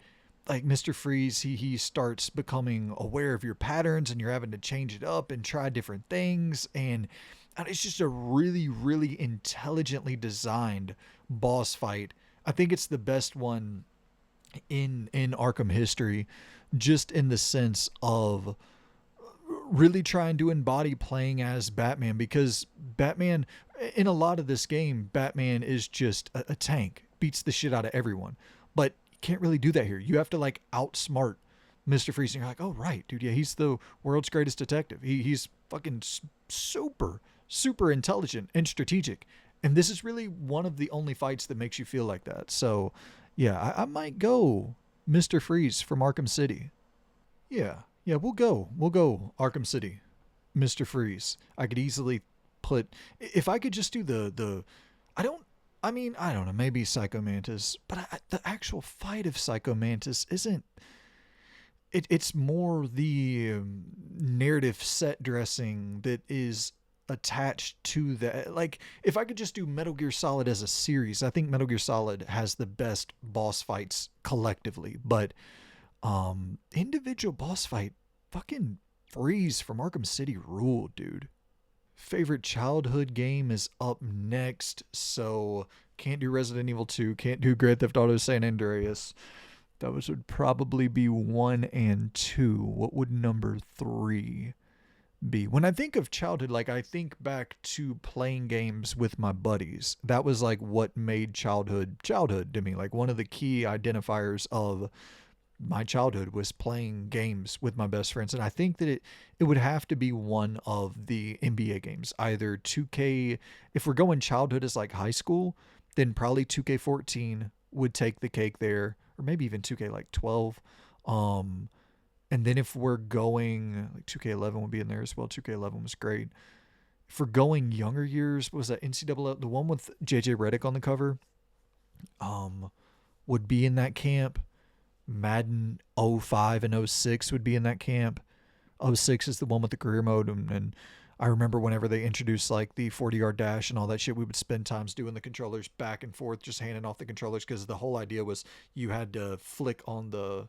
like Mr. Freeze, he starts becoming aware of your patterns, and you're having to change it up and try different things. And it's just a really, really intelligently designed boss fight. I think it's the best one in Arkham history, just in the sense of really trying to embody playing as Batman, because Batman, in a lot of this game, Batman is just a tank, beats the shit out of everyone. But you can't really do that here. You have to like outsmart Mr. Freeze. And you're like, oh, right, dude. Yeah, he's the world's greatest detective. He's fucking super, super intelligent and strategic. And this is really one of the only fights that makes you feel like that. So, yeah, I might go Mr. Freeze from Arkham City. Yeah, yeah, we'll go Arkham City, Mr. Freeze. I could easily put, if I could just do I don't, I mean, I don't know, maybe Psycho Mantis, but the actual fight of Psycho Mantis isn't. It's more the narrative set dressing that is attached to that. Like, if I could just do Metal Gear Solid as a series, I think Metal Gear Solid has the best boss fights collectively, but individual boss fight, fucking Freeze from Arkham City ruled, dude. Favorite childhood game is up next, so can't do Resident Evil 2, can't do Grand Theft Auto San Andreas. Those would probably be 1 and 2. What would number 3 be? When I think of childhood, like, I think back to playing games with my buddies. That was like what made childhood to me. Like, one of the key identifiers of my childhood was playing games with my best friends. And I think that it would have to be one of the NBA games, either 2K. If we're going childhood as like high school, then probably 2K14 would take the cake there, or maybe even 2K like 12. And then if we're going, like, 2K11 would be in there as well. 2K11 was great. If we're going younger years, what was that, NCAA, the one with JJ Redick on the cover, would be in that camp. Madden 05 and 06 would be in that camp. 06 is the one with the career mode, and I remember whenever they introduced like the 40-yard dash and all that shit, we would spend times doing the controllers back and forth, just handing off the controllers, because the whole idea was you had to flick on the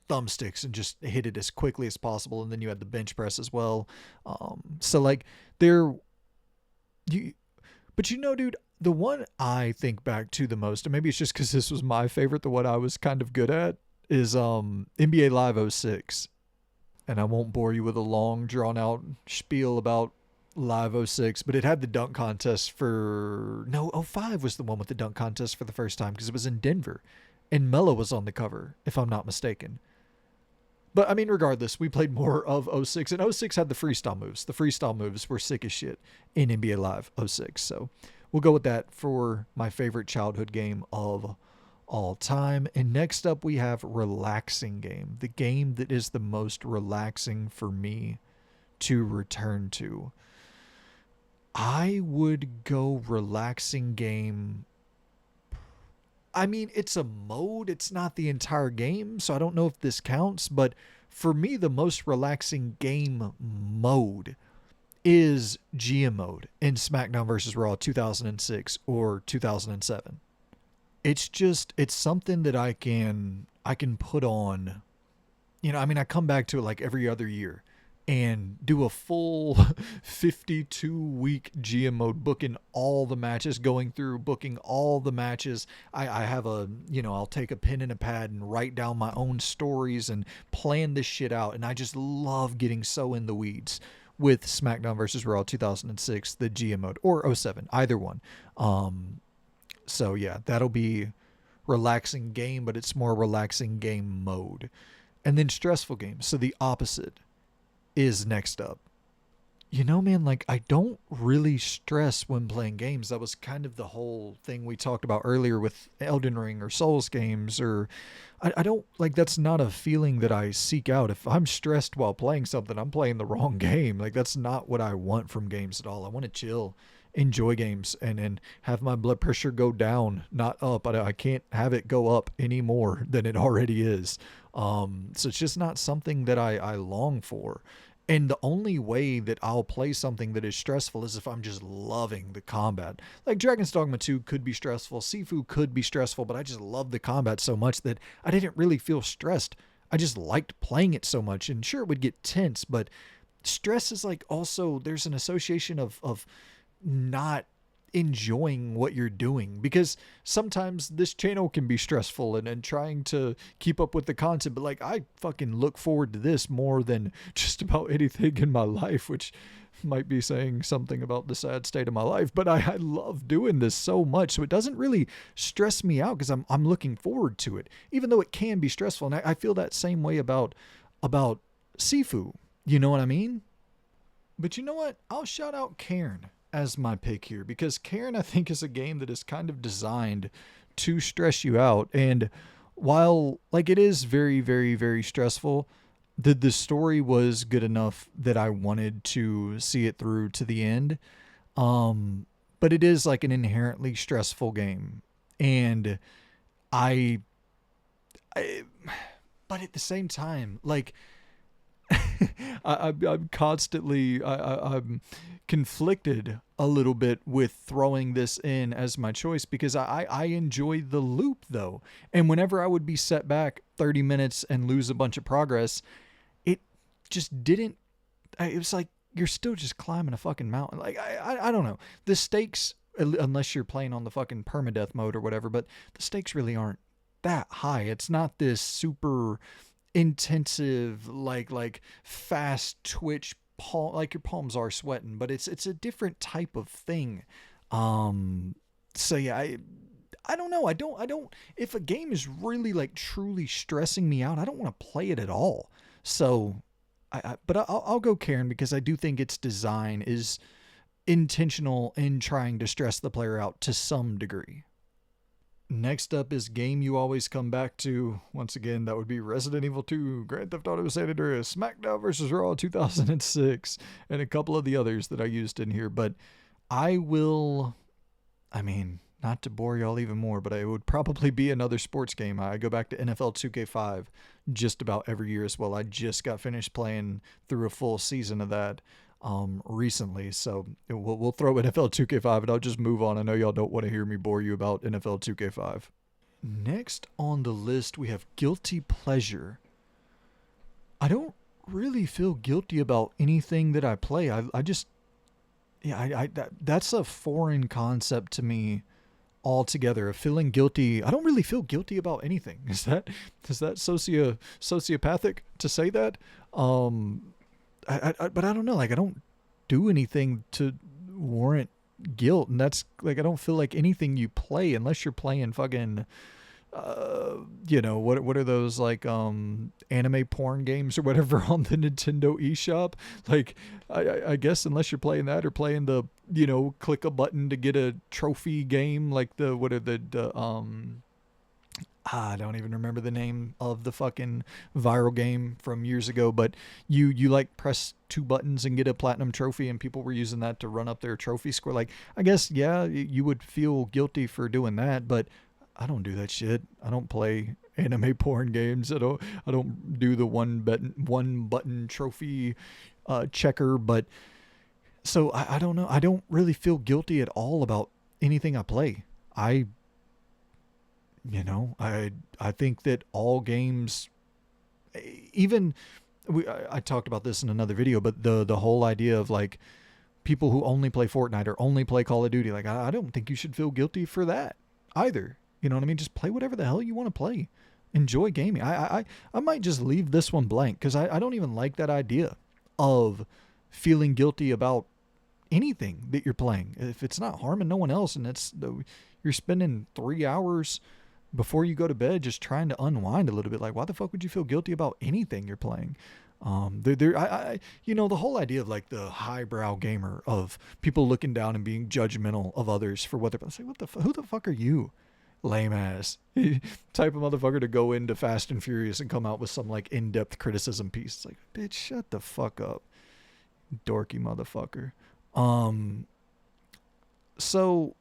thumbsticks and just hit it as quickly as possible, and then you had the bench press as well. So like there, you, but dude, the one I think back to the most, and maybe it's just because this was my favorite, the one I was kind of good at, is NBA Live 06. And I won't bore you with a long, drawn-out spiel about Live 06, but it had the dunk contest for... No, 05 was the one with the dunk contest for the first time, because it was in Denver. And Melo was on the cover, if I'm not mistaken. But, I mean, regardless, we played more of 06, and 06 had the freestyle moves. The freestyle moves were sick as shit in NBA Live 06, so we'll go with that for my favorite childhood game of all time. And next up, we have relaxing game, the game that is the most relaxing for me to return to. I would go relaxing game. I mean, it's a mode, it's not the entire game, so I don't know if this counts, but for me, the most relaxing game mode is GM mode in SmackDown vs. Raw 2006 or 2007. It's something that I can put on. I mean, I come back to it like every other year and do a full 52-week GM mode, booking all the matches, going through, booking all the matches. I have I'll take a pen and a pad and write down my own stories and plan this shit out. And I just love getting so in the weeds with SmackDown vs. Raw 2006, the GM mode, or '07, either one. So yeah, that'll be relaxing game, but it's more relaxing game mode. And then stressful games. So the opposite is next up. Man, like I don't really stress when playing games. That was kind of the whole thing we talked about earlier with Elden Ring or Souls games, or I don't like, that's not a feeling that I seek out. If I'm stressed while playing something, I'm playing the wrong game. Like that's not what I want from games at all. I want to chill, enjoy games, and have my blood pressure go down, not up. I can't have it go up any more than it already is. So it's just not something that I long for. And the only way that I'll play something that is stressful is if I'm just loving the combat. Like Dragon's Dogma 2 could be stressful, Sifu could be stressful, but I just love the combat so much that I didn't really feel stressed. I just liked playing it so much. And sure, it would get tense, but stress is like, also there's an association of not enjoying what you're doing, because sometimes this channel can be stressful and trying to keep up with the content, but like I fucking look forward to this more than just about anything in my life, which might be saying something about the sad state of my life, but I love doing this so much, so it doesn't really stress me out because I'm looking forward to it, even though it can be stressful. And I feel that same way about Sifu, you know what I mean? But you know what, I'll shout out Cairn as my pick here, because Cairn, I think, is a game that is kind of designed to stress you out. And while like it is very, very, very stressful, the story was good enough that I wanted to see it through to the end. But it is like an inherently stressful game. And I but at the same time, like I'm constantly I'm conflicted a little bit with throwing this in as my choice, because I enjoy the loop though. And whenever I would be set back 30 minutes and lose a bunch of progress, it just didn't, it was like, you're still just climbing a fucking mountain. Like, I don't know. The stakes, unless you're playing on the fucking permadeath mode or whatever, but the stakes really aren't that high. It's not this super intensive, like fast twitch palm, like your palms are sweating, but it's a different type of thing. So yeah, I don't know. I don't, if a game is really like truly stressing me out, I don't want to play it at all. So but I'll go Cairn, because I do think its design is intentional in trying to stress the player out to some degree. Next up is game you always come back to. Once again, that would be Resident Evil 2, Grand Theft Auto San Andreas, SmackDown vs. Raw 2006, and a couple of the others that I used in here. But I mean, not to bore y'all even more, but it would probably be another sports game. I go back to NFL 2K5 just about every year as well. I just got finished playing through a full season of that recently, so we'll throw NFL 2K5 and I'll just move on. I know y'all don't want to hear me bore you about NFL 2K5. Next on the list, we have guilty pleasure. I don't really feel guilty about anything that I play. I just, yeah, that's a foreign concept to me altogether, of feeling guilty. I don't really feel guilty about anything. Is that sociopathic to say that? But I don't know, like I don't do anything to warrant guilt, and that's like, I don't feel like anything you play, unless you're playing fucking what are those, like anime porn games or whatever on the Nintendo eShop, like I guess unless you're playing that, or playing the click a button to get a trophy game, like the what are the I don't even remember the name of the fucking viral game from years ago, but you like press two buttons and get a platinum trophy, and people were using that to run up their trophy score. Like, I guess, yeah, you would feel guilty for doing that, but I don't do that shit. I don't play anime porn games. I don't do the one button trophy checker, but So I don't know. I don't really feel guilty at all about anything I play. I I think that all games, even I talked about this in another video, but the whole idea of like people who only play Fortnite or only play Call of Duty, like I don't think you should feel guilty for that either. You know what I mean? Just play whatever the hell you want to play. Enjoy gaming. I might just leave this one blank because I don't even like that idea of feeling guilty about anything that you're playing. If it's not harming no one else and you're spending 3 hours before you go to bed just trying to unwind a little bit, like why the fuck would you feel guilty about anything you're playing? The whole idea of like the highbrow gamer of people looking down and being judgmental of others for what they're say, who the fuck are you? Lame ass type of motherfucker to go into Fast and Furious and come out with some like in-depth criticism piece. It's like, bitch, shut the fuck up, dorky motherfucker. So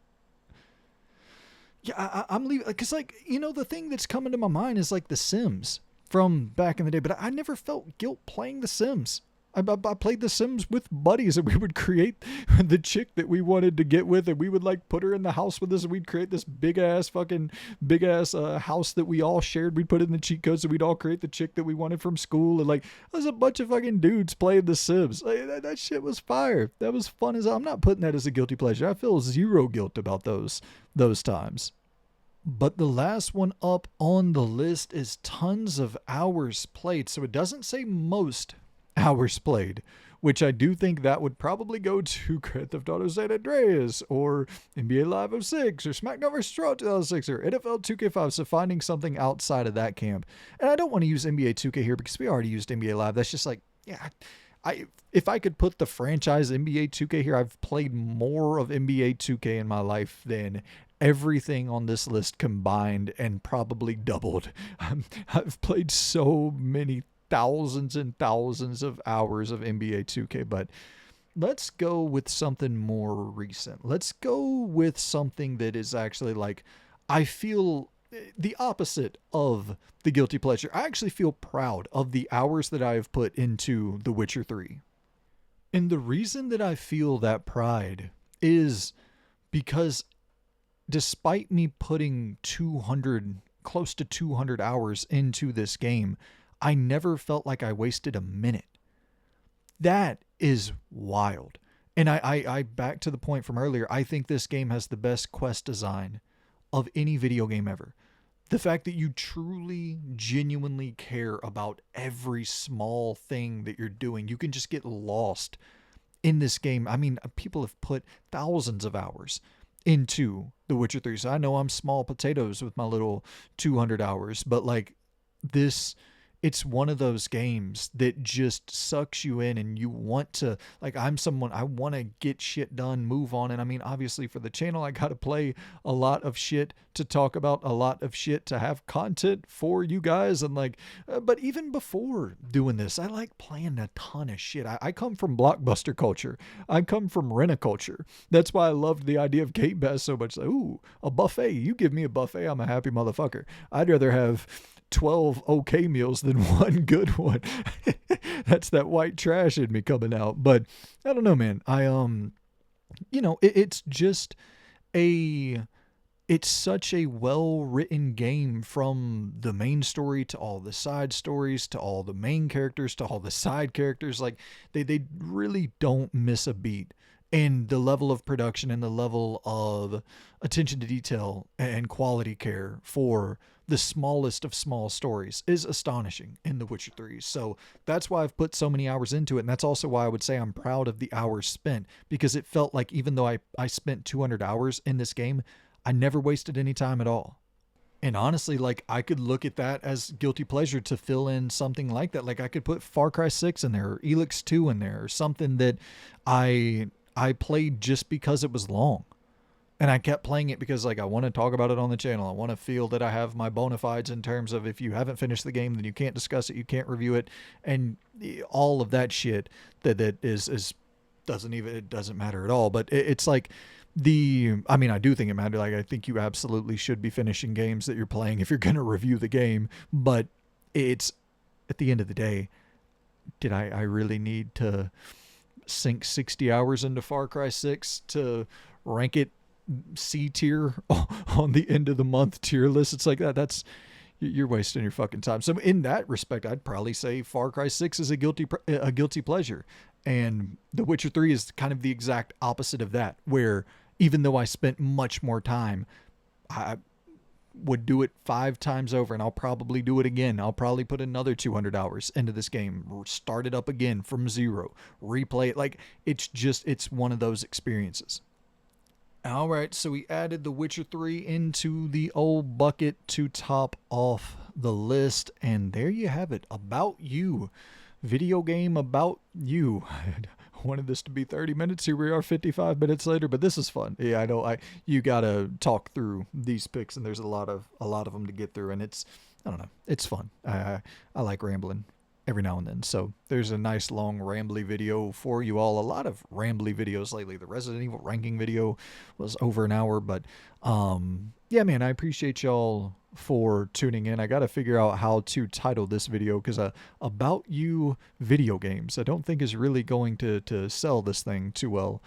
yeah, I'm leaving because like the thing that's coming to my mind is like The Sims from back in the day, but I never felt guilt playing The Sims. I played The Sims with buddies, and we would create the chick that we wanted to get with, and we would like put her in the house with us, and we'd create this big ass house that we all shared. We'd put in the cheat codes, and we'd all create the chick that we wanted from school, and like there's a bunch of fucking dudes playing The Sims. Like, that shit was fire. That was fun as I'm not putting that as a guilty pleasure. I feel zero guilt about those times. But the last one up on the list is tons of hours played. So it doesn't say most hours played, which I do think that would probably go to Grand Theft Auto San Andreas or NBA Live 06 or SmackDown vs. Raw 2006 or NFL 2K5. So finding something outside of that camp. And I don't want to use NBA 2K here because we already used NBA Live. That's just like, yeah, if I could put the franchise NBA 2K here, I've played more of NBA 2K in my life than everything on this list combined and probably doubled. I've played so many thousands and thousands of hours of NBA 2K, but let's go with something more recent. Let's go with something that is actually like, I feel the opposite of the guilty pleasure. I actually feel proud of the hours that I have put into The Witcher 3. And the reason that I feel that pride is because despite me putting close to 200 hours into this game, I never felt like I wasted a minute. That is wild. And I back to the point from earlier, I think this game has the best quest design of any video game ever. The fact that you truly, genuinely care about every small thing that you're doing. You can just get lost in this game. I mean, people have put thousands of hours into The Witcher 3. So I know I'm small potatoes with my little 200 hours, but like this, it's one of those games that just sucks you in and you want to, like, I want to get shit done, move on. And I mean, obviously for the channel, I got to play a lot of shit to talk about, a lot of shit to have content for you guys. And like, but even before doing this, I like playing a ton of shit. I come from blockbuster culture. I come from rent-a-culture. That's why I loved the idea of Game Pass so much. Like, ooh, a buffet. You give me a buffet, I'm a happy motherfucker. I'd rather have 12 okay meals than one good one. That's that white trash in me coming out. But I don't know, man. It's just it's such a well-written game, from the main story to all the side stories to all the main characters to all the side characters. Like they really don't miss a beat. And the level of production and the level of attention to detail and quality care for the smallest of small stories is astonishing in The Witcher 3. So that's why I've put so many hours into it. And that's also why I would say I'm proud of the hours spent, because it felt like even though I spent 200 hours in this game, I never wasted any time at all. And honestly, like, I could look at that as guilty pleasure to fill in something like that. Like I could put Far Cry 6 in there or Elix 2 in there, or something that I played just because it was long. And I kept playing it because, like, I want to talk about it on the channel. I want to feel that I have my bona fides in terms of if you haven't finished the game, then you can't discuss it, you can't review it, and all of that shit that it doesn't matter at all. But it's like I do think it matters. Like, I think you absolutely should be finishing games that you're playing if you're going to review the game. But it's, at the end of the day, did I really need to sink 60 hours into Far Cry 6 to rank it C tier on the end of the month tier list. It's like that's you're wasting your fucking time. So in that respect, I'd probably say Far Cry 6 is a guilty pleasure, and The Witcher 3 is kind of the exact opposite of that, where even though I spent much more time, I would do it 5 times over, and I'll probably do it again. I'll probably put another 200 hours into this game, start it up again from zero, replay it. Like, it's one of those experiences. All right, so we added The Witcher 3 into the old bucket to top off the list, and there you have it. About You. Video game about you. I wanted this to be 30 minutes. Here we are 55 minutes later, but this is fun. Yeah, I know you got to talk through these picks, and there's a lot of them to get through, and I don't know, it's fun. I like rambling every now and then. So there's a nice long rambly video for you all. A lot of rambly videos lately. The Resident Evil ranking video was over an hour, but yeah, man, I appreciate y'all for tuning in. I got to figure out how to title this video, because About You video games, I don't think is really going to sell this thing too well.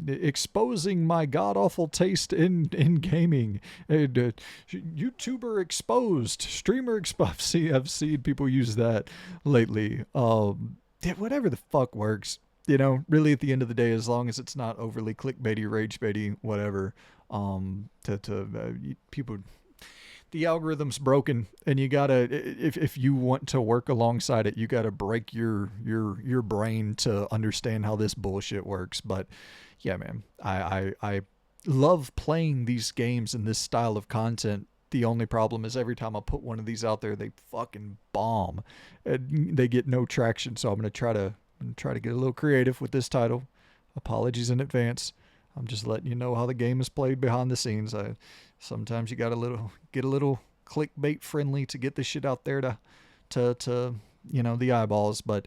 Exposing my god-awful taste in gaming, and YouTuber exposed, streamer exposed. I've seen people use that lately. Yeah, whatever the fuck works, really at the end of the day, as long as it's not overly clickbaity, rage baity, whatever. People, the algorithm's broken, and you gotta, if you want to work alongside it, you gotta break your brain to understand how this bullshit works. But yeah, man, I love playing these games and this style of content. The only problem is every time I put one of these out there, they fucking bomb, and they get no traction. So I'm gonna try to get a little creative with this title. Apologies in advance. I'm just letting you know how the game is played behind the scenes. Sometimes you got get a little clickbait friendly to get this shit out there to the eyeballs. But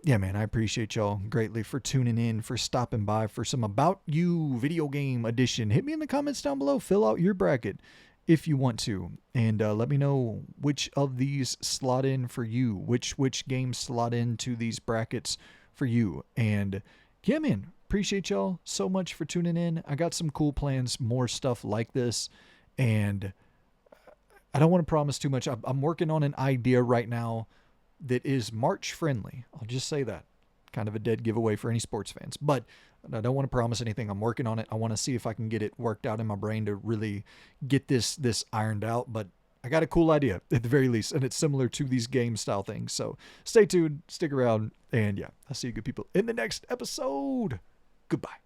yeah, man, I appreciate y'all greatly for tuning in, for stopping by for some About You video game edition. Hit me in the comments down below. Fill out your bracket if you want to, and let me know which of these slot in for you, which games slot into these brackets for you. And yeah, man, appreciate y'all so much for tuning in. I got some cool plans, more stuff like this, and I don't want to promise too much. I'm working on an idea right now that is March friendly. I'll just say that. Kind of a dead giveaway for any sports fans, but I don't want to promise anything. I'm working on it. I want to see if I can get it worked out in my brain to really get this ironed out, but I got a cool idea at the very least, and it's similar to these game style things. So stay tuned, stick around, and yeah, I'll see you good people in the next episode. Goodbye.